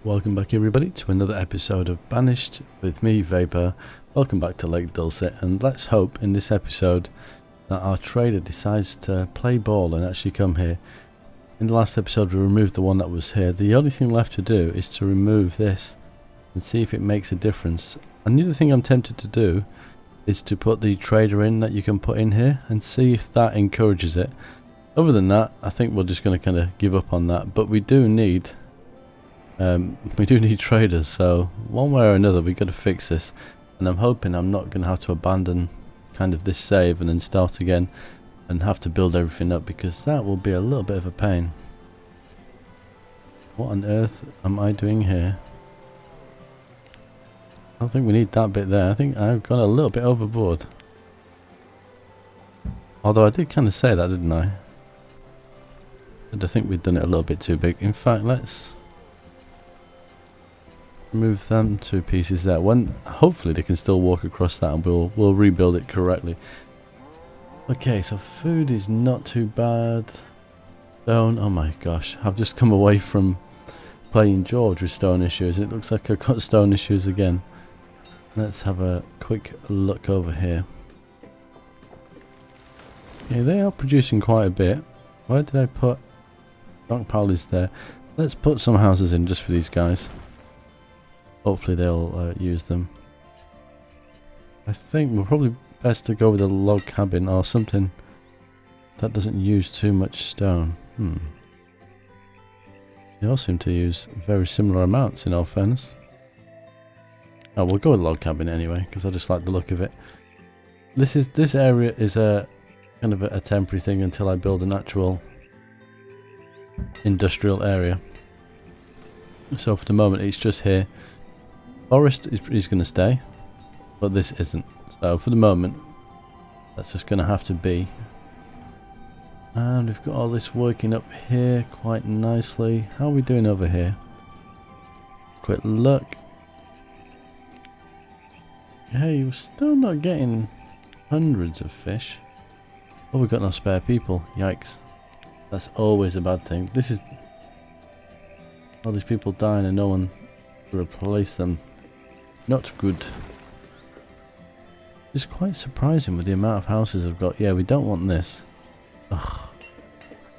Welcome back everybody to another episode of Banished with me, Vapor. Welcome back to Lake Dulcet, and let's hope in this episode that our trader decides to play ball and actually come here. In the last episode we removed the one that was here. The only thing left to do is to remove this and see if it makes a difference. And the other thing I'm tempted to do is to put the trader in that you can put in here and see if that encourages it. Other than that, I think we're just going to kind of give up on that, but we do need traders, so one way or another we've got to fix this, and I'm hoping I'm not going to have to abandon kind of this save and then start again and have to build everything up, because that will be a little bit of a pain. What on earth am I doing here? I don't think we need that bit there. I think I've gone a little bit overboard, although I did kind of say that, didn't I? But I think we've done it a little bit too big. In fact, let's move them two pieces there. When hopefully they can still walk across that, and we'll rebuild it correctly. Okay, so food is not too bad. Stone, oh my gosh, I've just come away from playing George with stone issues. It looks like I've got stone issues again. Let's have a quick look over here. Yeah, they are producing quite a bit. Where did I put stockpile? Is there? Let's put some houses in just for these guys. Hopefully they'll use them. I think we're probably best to go with a log cabin or something that doesn't use too much stone. They all seem to use very similar amounts, in all fairness. Oh, we'll go with a log cabin anyway, because I just like the look of it. This area is a kind of a temporary thing until I build an actual industrial area. So for the moment it's just here. Forest is going to stay, but this isn't. So for the moment, that's just going to have to be. And we've got all this working up here quite nicely. How are we doing over here? Quick look. Hey, we're still not getting hundreds of fish. Oh, we've got no spare people. Yikes. That's always a bad thing. This is all these people dying and no one to replace them. Not good. It's quite surprising with the amount of houses I've got. Yeah, we don't want this. Ugh.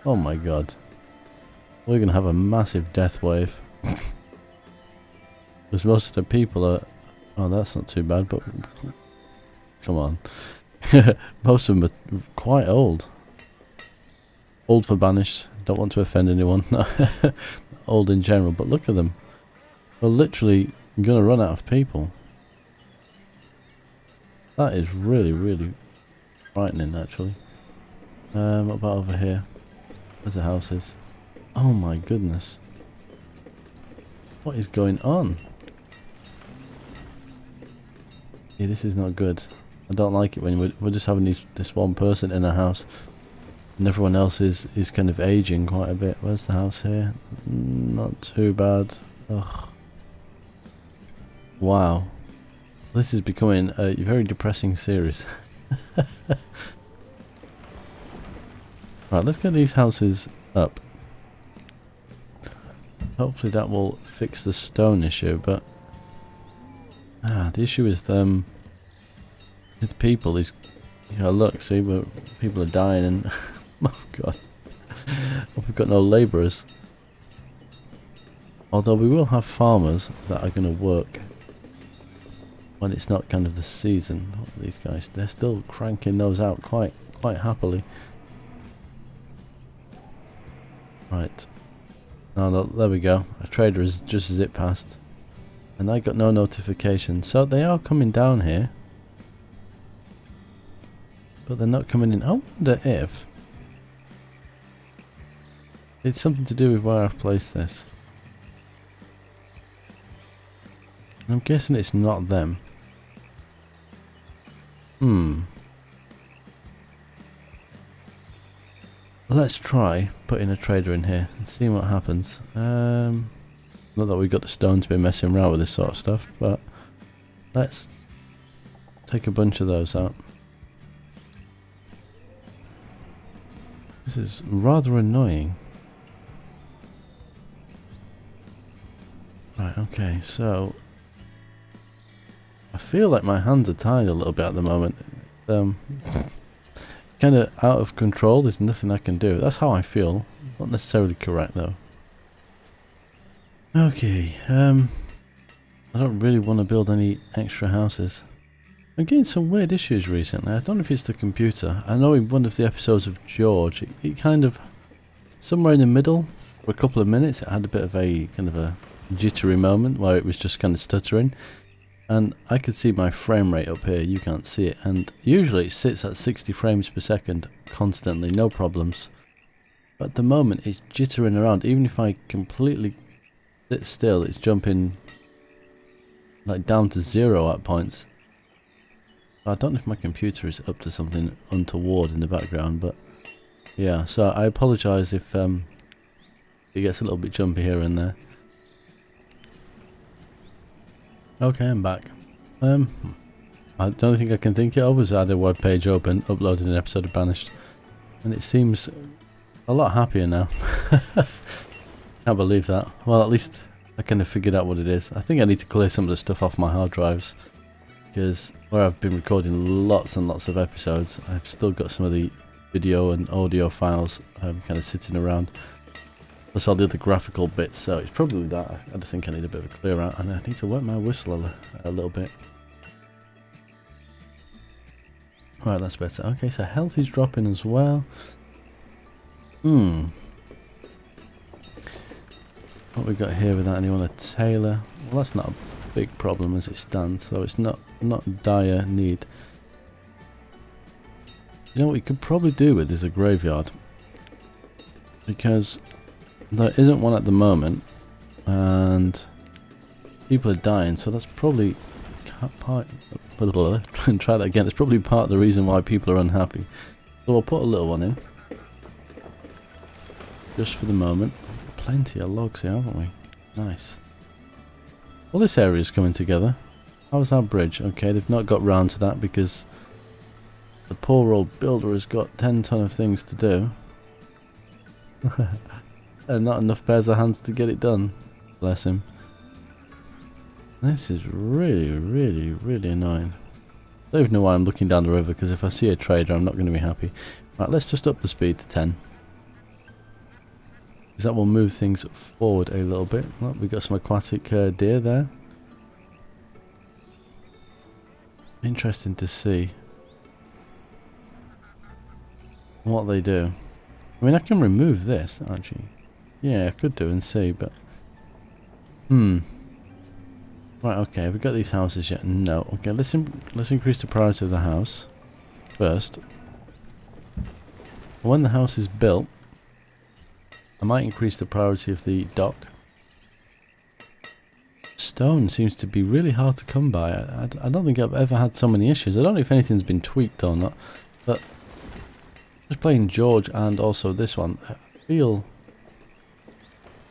Oh my god. We're going to have a massive death wave. Because most of the people are... Oh, that's not too bad, but... Come on. Most of them are quite old. Old for Banished. Don't want to offend anyone. Old in general, but look at them. We're literally going to run out of people. That is really, really frightening, actually. What about over here? Where's the houses? Oh my goodness. What is going on? Yeah, this is not good. I don't like it when we're just having this one person in a house and everyone else is kind of aging quite a bit. Where's the house here? Not too bad. Ugh. Wow. This is becoming a very depressing series. Right, let's get these houses up. Hopefully that will fix the stone issue, but the issue is with people. These, look, see, people are dying, and oh god, we've got no labourers. Although we will have farmers that are going to work when it's not kind of the season. These guys, they're still cranking those out quite happily. Right. Oh, there we go. A trader is just as it passed. And I got no notification. So they are coming down here. But they're not coming in. I wonder if it's something to do with where I've placed this. I'm guessing it's not them. Let's try putting a trader in here and see what happens. Not that we've got the stone to be messing around with this sort of stuff, but let's take a bunch of those out. This is rather annoying. Right, okay, so I feel like my hands are tied a little bit at the moment. Kind of out of control. There's nothing I can do. That's how I feel. Not necessarily correct though. Okay, I don't really want to build any extra houses. I'm getting some weird issues recently. I don't know if it's the computer. I know in one of the episodes of George, it kind of, somewhere in the middle, for a couple of minutes, it had a bit of a kind of a jittery moment where it was just kind of stuttering. And I could see my frame rate up here, you can't see it. And usually it sits at 60 frames per second constantly, no problems. But at the moment it's jittering around. Even if I completely sit still, it's jumping like down to 0 at points. I don't know if my computer is up to something untoward in the background, but yeah, so I apologise if it gets a little bit jumpy here and there. Okay, I'm back. The only thing I can think of is I had a web page open, uploaded an episode of Banished, and it seems a lot happier now. Can't believe that. Well, at least I kind of figured out what it is. I think I need to clear some of the stuff off my hard drives, because where I've been recording lots and lots of episodes, I've still got some of the video and audio files kind of sitting around. Plus all the other graphical bits, so it's probably that. I just think I need a bit of a clear out, and I need to wet my whistle a little bit. Right, that's better. Okay, so health is dropping as well. What we got here without anyone? A tailor. Well, that's not a big problem as it stands, so it's not dire need. You know what we could probably do with is a graveyard, because there isn't one at the moment, and people are dying, so that's probably part. Try that again. It's probably part of the reason why people are unhappy. So we'll put a little one in, just for the moment. Plenty of logs here, haven't we? Nice. Well, this area is coming together. How's our bridge? Okay, they've not got round to that because the poor old builder has got 10 ton of things to do. And not enough pairs of hands to get it done. Bless him. This is really, really, really annoying. I don't even know why I'm looking down the river, because if I see a trader I'm not going to be happy. Right, let's just up the speed to 10. Because that will move things forward a little bit. Well, we've got some aquatic deer there. Interesting to see what they do. I mean, I can remove this, actually. Yeah, I could do and see, but... Right, okay, have we got these houses yet? No. Okay, let's increase the priority of the house first. When the house is built, I might increase the priority of the dock. Stone seems to be really hard to come by. I don't think I've ever had so many issues. I don't know if anything's been tweaked or not, but just playing George and also this one, I feel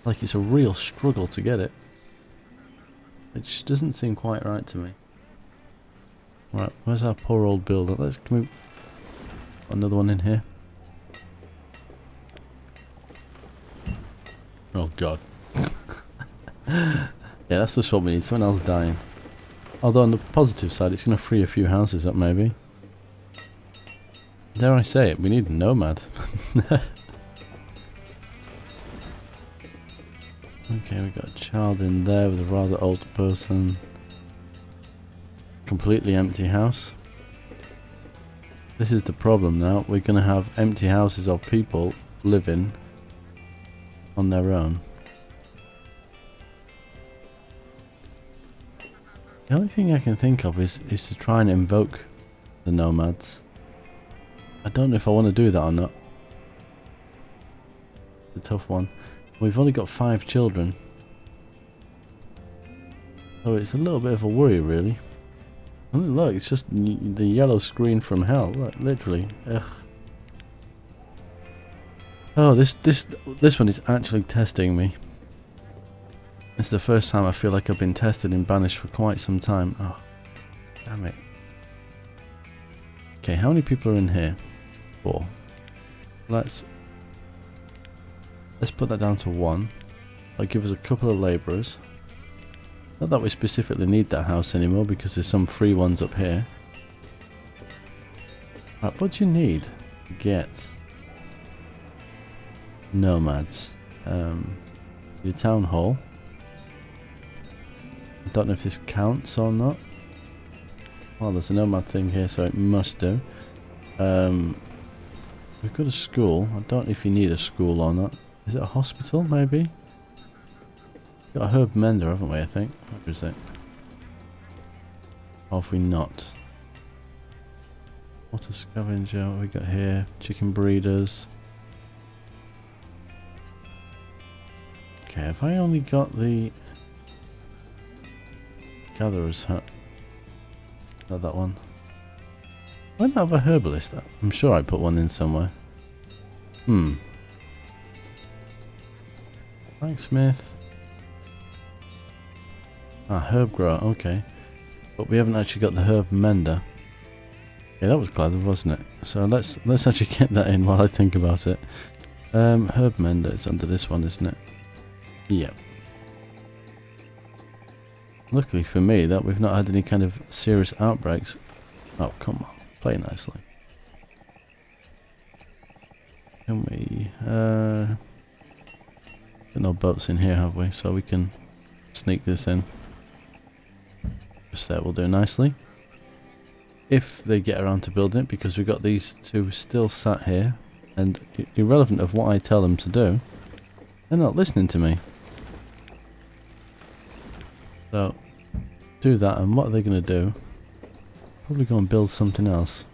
like it's a real struggle to get it, which doesn't seem quite right to me. Right, where's our poor old builder? Can we put another one in here? Oh god. Yeah, that's just what we need. Someone else dying. Although on the positive side, it's going to free a few houses up, maybe. Dare I say it, we need a nomad. Okay, we've got a child in there with a rather old person. Completely empty house. This is the problem now. We're going to have empty houses of people living on their own. The only thing I can think of is to try and invoke the nomads. I don't know if I want to do that or not. It's a tough one. We've only got 5 children, so it's a little bit of a worry, really. Oh, look, it's just the yellow screen from hell. Look, literally. Ugh. Oh, this one is actually testing me. It's the first time I feel like I've been tested in Banished for quite some time. Oh, damn it. Okay, how many people are in here? 4. Let's put that down to 1. That'll give us a couple of labourers. Not that we specifically need that house anymore because there's some free ones up here. Right, what do you need to get nomads? Your town hall. I don't know if this counts or not. Well, there's a nomad thing here, so it must do. We've got a school. I don't know if you need a school or not. Is it a hospital, maybe? Got a herb mender, haven't we, I think? What is it? Or have we not? Water scavenger, what have we got here? Chicken breeders. Okay, have I only got the gatherer's hut? Not that one. Why not have a herbalist? I'm sure I put one in somewhere. Blacksmith. Ah, herb grower, okay. But we haven't actually got the herb mender. Yeah, that was clever, wasn't it? So let's actually get that in while I think about it. Herb mender is under this one, isn't it? Yeah. Luckily for me that we've not had any kind of serious outbreaks. Oh, come on. Play nicely. Can we... got no boats in here, have we? So we can sneak this in. Just there will do nicely. If they get around to building it, because we've got these two still sat here, and irrelevant of what I tell them to do, they're not listening to me. So, do that, and what are they going to do? Probably go and build something else.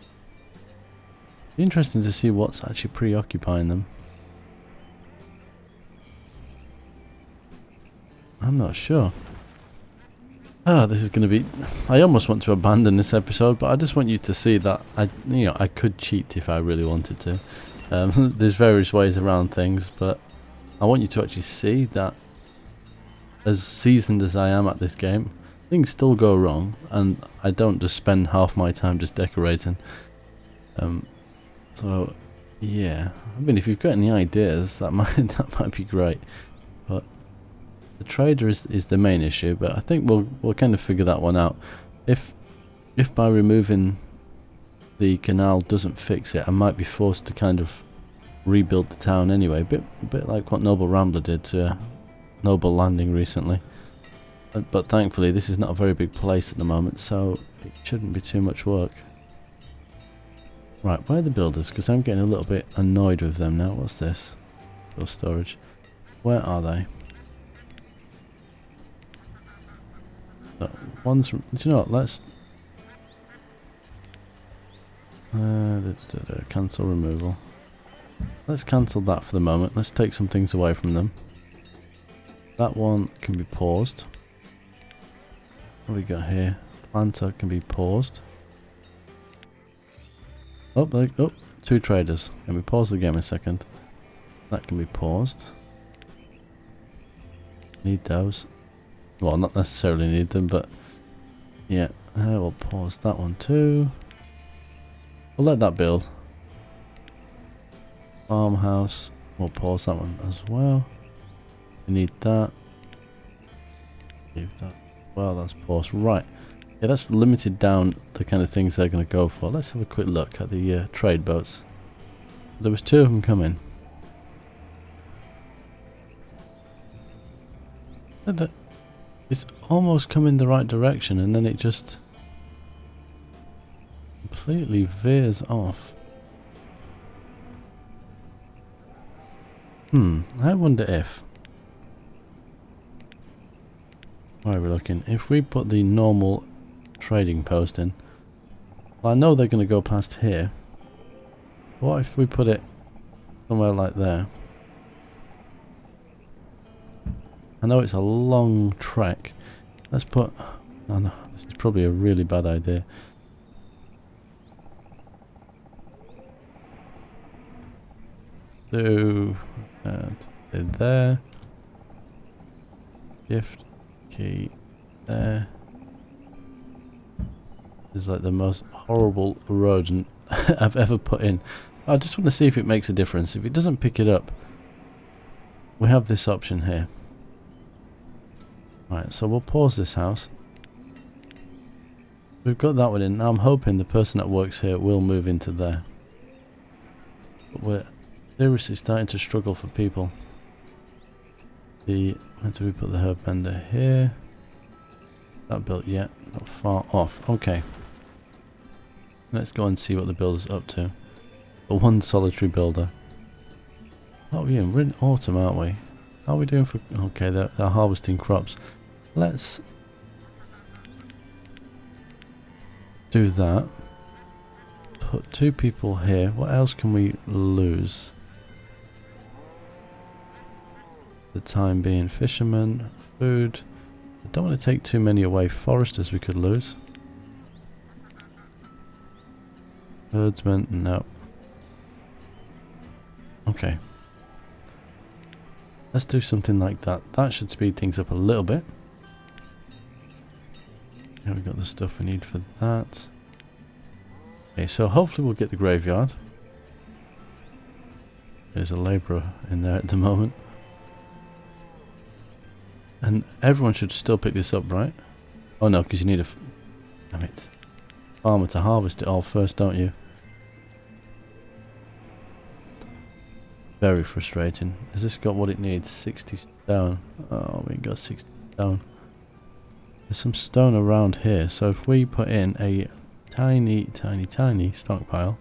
Be interesting to see what's actually preoccupying them. I'm not sure. Ah, this is going to be... I almost want to abandon this episode, but I just want you to see that I could cheat if I really wanted to. There's various ways around things, but I want you to actually see that as seasoned as I am at this game, things still go wrong, and I don't just spend half my time just decorating. So, yeah. I mean, if you've got any ideas, that might be great. But the trader is the main issue, but I think we'll kind of figure that one out. If by removing the canal doesn't fix it, I might be forced to kind of rebuild the town anyway. A bit like what Noble Rambler did to Noble Landing recently. But thankfully this is not a very big place at the moment, so it shouldn't be too much work. Right, where are the builders? Because I'm getting a little bit annoyed with them now. What's this? Build storage. Where are they? So, one's... Do you know what? Let's... cancel removal. Let's cancel that for the moment. Let's take some things away from them. That one can be paused. What have we got here? Planter can be paused. Oh, two traders. Can we pause the game a second? That can be paused. Need those. Well, not necessarily need them, but yeah. We'll pause that one too. We'll let that build. Farmhouse. We'll pause that one as well. We need that. Leave that. Well, that's paused. Right. Yeah, that's limited down the kind of things they're going to go for. Let's have a quick look at the trade boats. There was two of them coming. It's almost coming the right direction, and then it just completely veers off. I wonder if... Where are we looking? If we put the normal trading post in, well, I know they're going to go past here. What if we put it somewhere like there? I know it's a long trek. Let's put... Oh no, this is probably a really bad idea. So, there. Shift key there. This is like the most horrible erosion I've ever put in. I just want to see if it makes a difference. If it doesn't pick it up, we have this option here. Right, so we'll pause this house. We've got that one in. Now I'm hoping the person that works here will move into there. But we're seriously starting to struggle for people. Where do we put the herb bender? Here. Not built yet. Not far off. Okay. Let's go and see what the builder's up to. The one solitary builder. What are we in? We're in autumn, aren't we? How are we doing for... Okay, they're harvesting crops. Let's do that. Put 2 people here. What else can we lose? The time being fishermen, food. I don't want to take too many away. Foresters we could lose. Herdsmen, no. Okay. Let's do something like that. That should speed things up a little bit. Here we've got the stuff we need for that. Okay, so hopefully we'll get the graveyard. There's a labourer in there at the moment. And everyone should still pick this up, right? Oh no, because you need a damn it, farmer to harvest it all first, don't you? Very frustrating. Has this got what it needs? 60 stone. Oh, we ain't got 60 stone. There's some stone around here, so if we put in a tiny stockpile,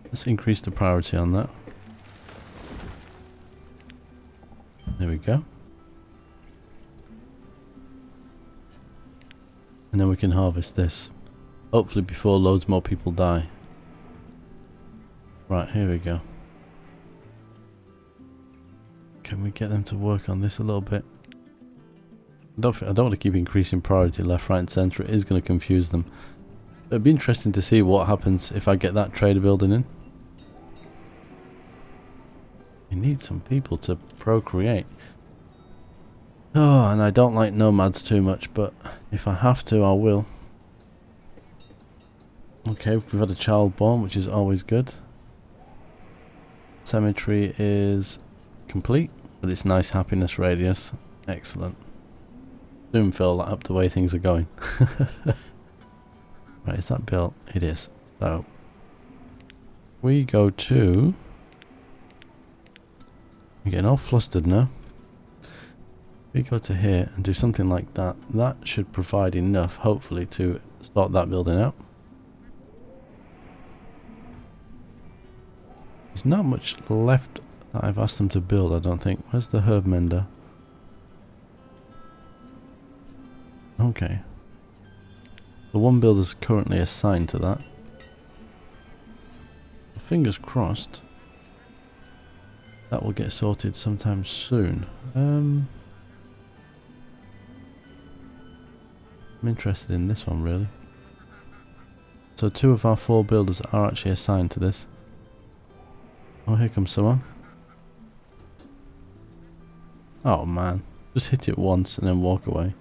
let's increase the priority on that. There we go. And then we can harvest this. Hopefully before loads more people die. Right, here we go. Can we get them to work on this a little bit? I don't want to keep increasing priority left, right and centre. It is going to confuse them. But it'd be interesting to see what happens if I get that trader building in. We need some people to procreate. Oh, and I don't like nomads too much, but if I have to, I will. Okay, we've had a child born, which is always good. Cemetery is complete with its nice happiness radius. Excellent. Soon fill that up the way things are going. Right, is that built? It is. So we go to... I'm getting all flustered now. We go to here and do something like that. That should provide enough, hopefully, to start that building out. There's not much left that I've asked them to build, I don't think. Where's the herb mender? Okay. The one builder's currently assigned to that. Fingers crossed that will get sorted sometime soon. I'm interested in this one, really. So 2 of our 4 builders are actually assigned to this. Oh, here comes someone. Oh man, just hit it once and then walk away.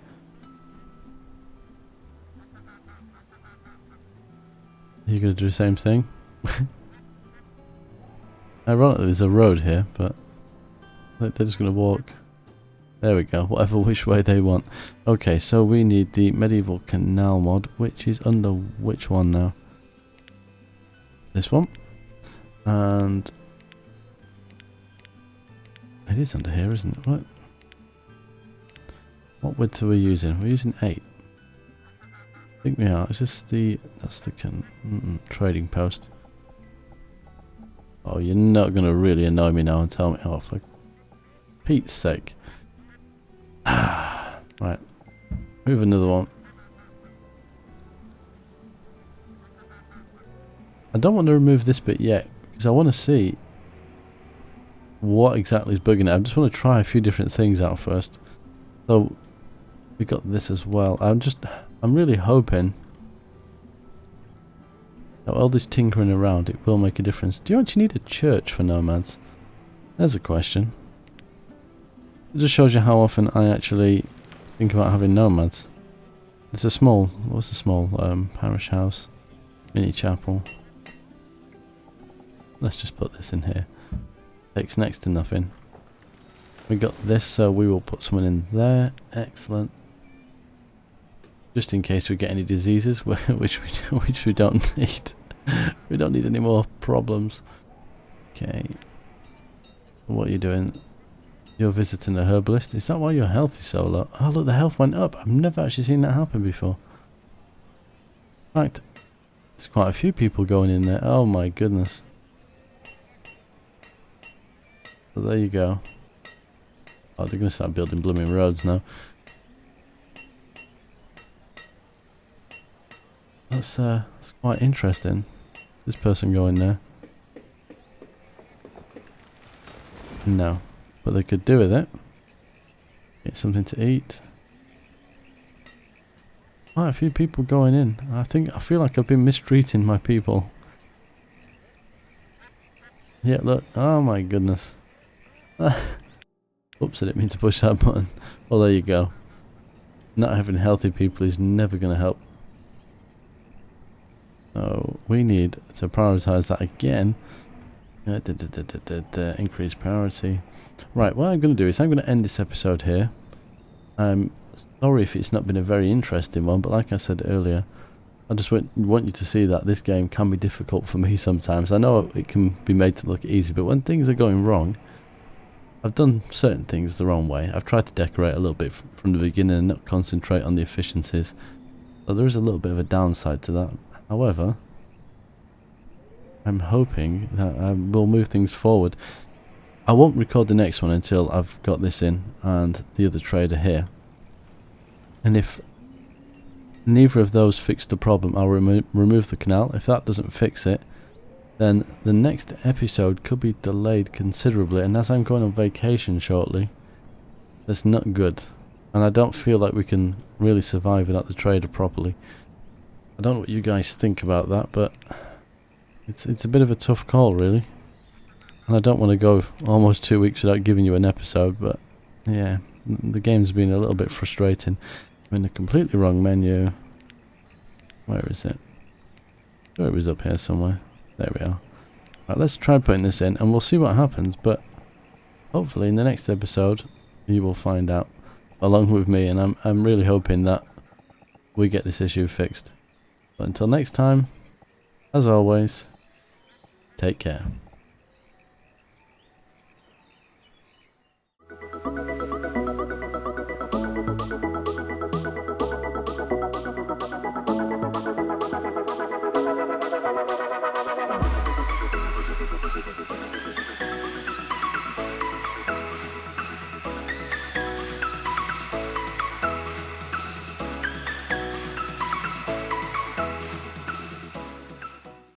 Are you going to do the same thing? Ironically, there's a road here, but they're just going to walk. There we go, whatever which way they want. Okay, so we need the medieval canal mod, which is under which one now? This one. And it is under here, isn't it? What width are we using? We're using 8. I think we are. Is this the... That's the trading post. Oh, you're not going to really annoy me now and tell me... Oh, for Pete's sake. Right. Move another one. I don't want to remove this bit yet, because I want to see what exactly is bugging it. I just want to try a few different things out first. So, we got this as well. I'm really hoping that all this tinkering around, it will make a difference. Do you actually need a church for nomads? There's a question. It just shows you how often I actually think about having nomads. It's a small, what's the small parish house? Mini chapel. Let's just put this in here. Takes next to nothing. We got this, so we will put someone in there. Excellent. Just in case we get any diseases, which we don't need. We don't need any more problems. Okay. What are you doing? You're visiting a herbalist. Is that why your health is so low? Oh look, the health went up. I've never actually seen that happen before. In fact, there's quite a few people going in there. Oh my goodness. So there you go. Oh, they're going to start building blooming roads now. That's quite interesting. This person going there. No. But they could do with it. Get something to eat. Quite a few people going in. I feel like I've been mistreating my people. Yeah, look. Oh my goodness. Oops, I didn't mean to push that button. Well, there you go. Not having healthy people is never going to help. So we need to prioritize that again. Increase priority. Right, what I'm going to do is I'm going to end this episode here. I'm sorry if it's not been a very interesting one, but like I said earlier, I just want you to see that this game can be difficult for me sometimes. I know it can be made to look easy, but when things are going wrong, I've done certain things the wrong way. I've tried to decorate a little bit from the beginning and not concentrate on the efficiencies. So there is a little bit of a downside to that. However, I'm hoping that we'll move things forward. I won't record the next one until I've got this in and the other trader here. And if neither of those fix the problem, I'll remove the canal. If that doesn't fix it, then the next episode could be delayed considerably. And as I'm going on vacation shortly, that's not good. And I don't feel like we can really survive without the trader properly. I don't know what you guys think about that, but it's a bit of a tough call, really. And I don't want to go almost 2 weeks without giving you an episode, but yeah, the game's been a little bit frustrating. I'm in a completely wrong menu. Where is it? Oh, it was up here somewhere. There we are. Right, let's try putting this in and we'll see what happens, but hopefully in the next episode you will find out along with me, and I'm really hoping that we get this issue fixed. But until next time, as always, take care.